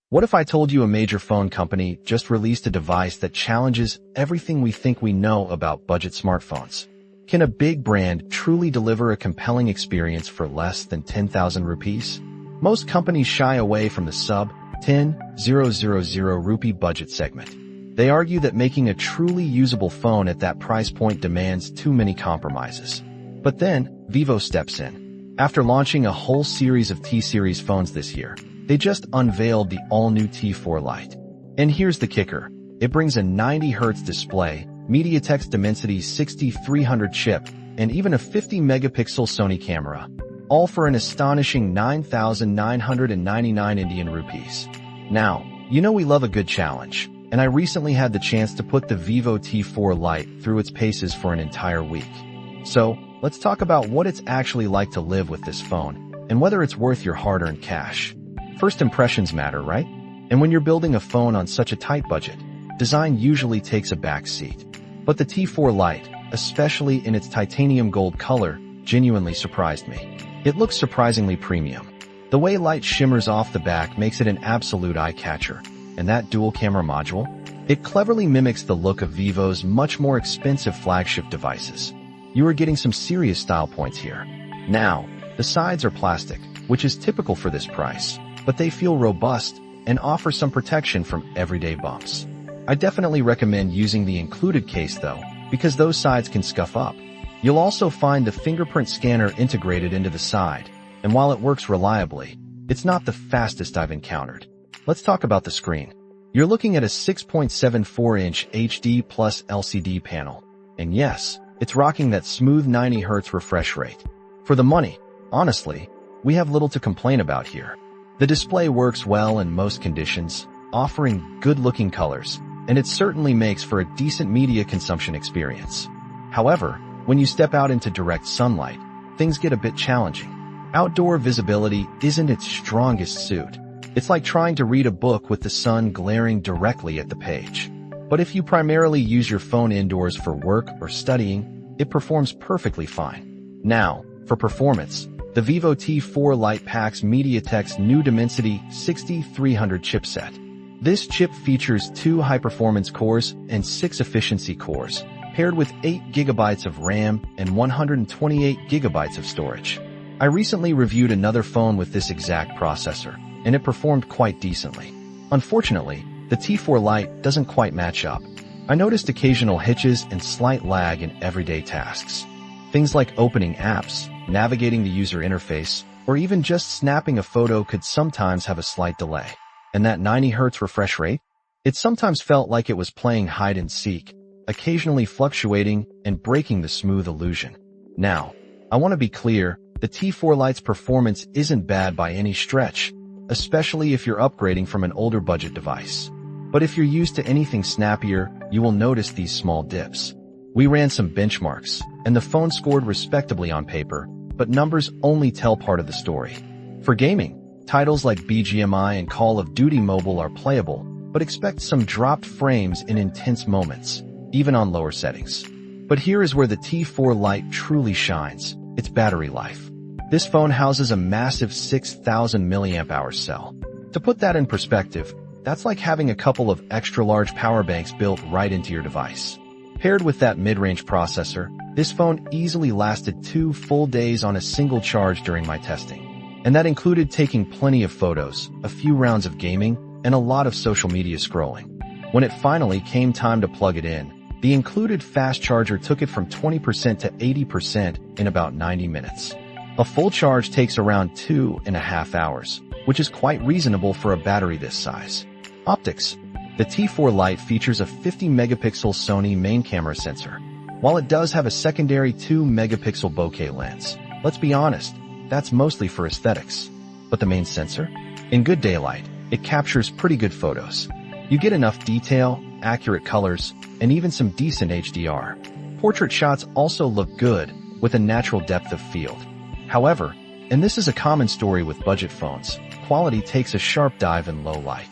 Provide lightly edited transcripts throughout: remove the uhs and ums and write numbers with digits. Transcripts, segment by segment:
What if I told you a major phone company just released a device that challenges everything we think we know about budget smartphones? Can a big brand truly deliver a compelling experience for less than 10,000 rupees? Most companies shy away from the sub-10,000 rupee budget segment. They argue that making a truly usable phone at that price point demands too many compromises. But then, Vivo steps in. After launching a whole series of T-series phones this year, they just unveiled the all-new T4 Lite. And here's the kicker. It brings a 90Hz display, MediaTek's Dimensity 6300 chip, and even a 50-megapixel Sony camera, all for an astonishing 9,999 Indian rupees. Now, you know we love a good challenge, and I recently had the chance to put the Vivo T4 Lite through its paces for an entire week. So, let's talk about what it's actually like to live with this phone, and whether it's worth your hard-earned cash. First impressions matter, right? And when you're building a phone on such a tight budget, design usually takes a back seat. But the T4 Lite, especially in its titanium gold color, genuinely surprised me. It looks surprisingly premium. The way light shimmers off the back makes it an absolute eye-catcher. And that dual-camera module? It cleverly mimics the look of Vivo's much more expensive flagship devices. You are getting some serious style points here. Now, the sides are plastic, which is typical for this price, but they feel robust and offer some protection from everyday bumps. I definitely recommend using the included case though, because those sides can scuff up. You'll also find the fingerprint scanner integrated into the side, and while it works reliably, it's not the fastest I've encountered. Let's talk about the screen. You're looking at a 6.74-inch HD plus LCD panel, and yes, it's rocking that smooth 90Hz refresh rate. For the money, honestly, we have little to complain about here. The display works well in most conditions, offering good-looking colors, and it certainly makes for a decent media consumption experience. However, when you step out into direct sunlight, things get a bit challenging. Outdoor visibility isn't its strongest suit. It's like trying to read a book with the sun glaring directly at the page. But if you primarily use your phone indoors for work or studying, it performs perfectly fine. Now, for performance, the Vivo T4 Lite packs MediaTek's new Dimensity 6300 chipset. This chip features 2 high-performance cores and 6 efficiency cores, paired with 8 GB of RAM and 128 GB of storage. I recently reviewed another phone with this exact processor, and it performed quite decently. Unfortunately, the T4 Lite doesn't quite match up. I noticed occasional hitches and slight lag in everyday tasks. Things like opening apps, navigating the user interface, or even just snapping a photo could sometimes have a slight delay. And that 90Hz refresh rate? It sometimes felt like it was playing hide and seek, occasionally fluctuating and breaking the smooth illusion. Now, I want to be clear, the T4 Lite's performance isn't bad by any stretch, especially if you're upgrading from an older budget device. But if you're used to anything snappier, you will notice these small dips. We ran some benchmarks, and the phone scored respectably on paper, but numbers only tell part of the story. For gaming, titles like BGMI and Call of Duty Mobile are playable, but expect some dropped frames in intense moments, even on lower settings. But here is where the T4 Lite truly shines, its battery life. This phone houses a massive 6,000 mAh cell. To put that in perspective, that's like having a couple of extra-large power banks built right into your device. Paired with that mid-range processor, this phone easily lasted 2 full days on a single charge during my testing. And that included taking plenty of photos, a few rounds of gaming, and a lot of social media scrolling. When it finally came time to plug it in, the included fast charger took it from 20% to 80% in about 90 minutes. A full charge takes around 2.5 hours, which is quite reasonable for a battery this size. Optics. The T4 Lite features a 50-megapixel Sony main camera sensor. While it does have a secondary 2-megapixel bokeh lens, let's be honest, that's mostly for aesthetics. But the main sensor? In good daylight, it captures pretty good photos. You get enough detail, accurate colors, and even some decent HDR. Portrait shots also look good, with a natural depth of field. However, and this is a common story with budget phones, quality takes a sharp dive in low light.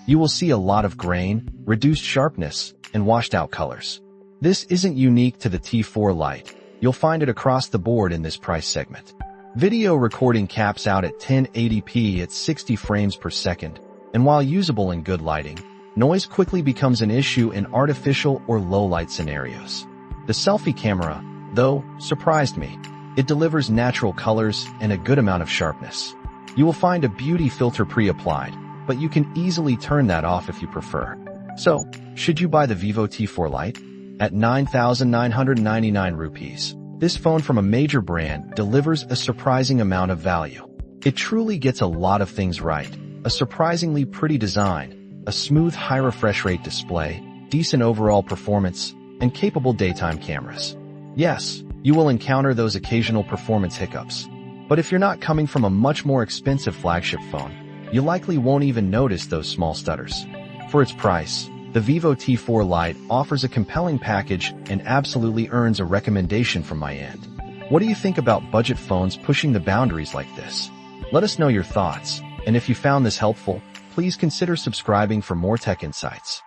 You will see a lot of grain, reduced sharpness, and washed-out colors. This isn't unique to the T4 Lite. You'll find it across the board in this price segment. Video recording caps out at 1080p at 60 frames per second, And while usable in good lighting, noise quickly becomes an issue in artificial or low-light scenarios. The selfie camera, though, surprised me. It delivers natural colors and a good amount of sharpness. You will find a beauty filter pre-applied, but you can easily turn that off if you prefer. So, should you buy the Vivo T4 Lite? At 9,999 rupees, this phone from a major brand delivers a surprising amount of value. It truly gets a lot of things right. A surprisingly pretty design, a smooth high refresh rate display, decent overall performance, and capable daytime cameras. Yes, you will encounter those occasional performance hiccups. But if you're not coming from a much more expensive flagship phone, you likely won't even notice those small stutters. For its price, the Vivo T4 Lite offers a compelling package and absolutely earns a recommendation from my end. What do you think about budget phones pushing the boundaries like this? Let us know your thoughts, and if you found this helpful, please consider subscribing for more tech insights.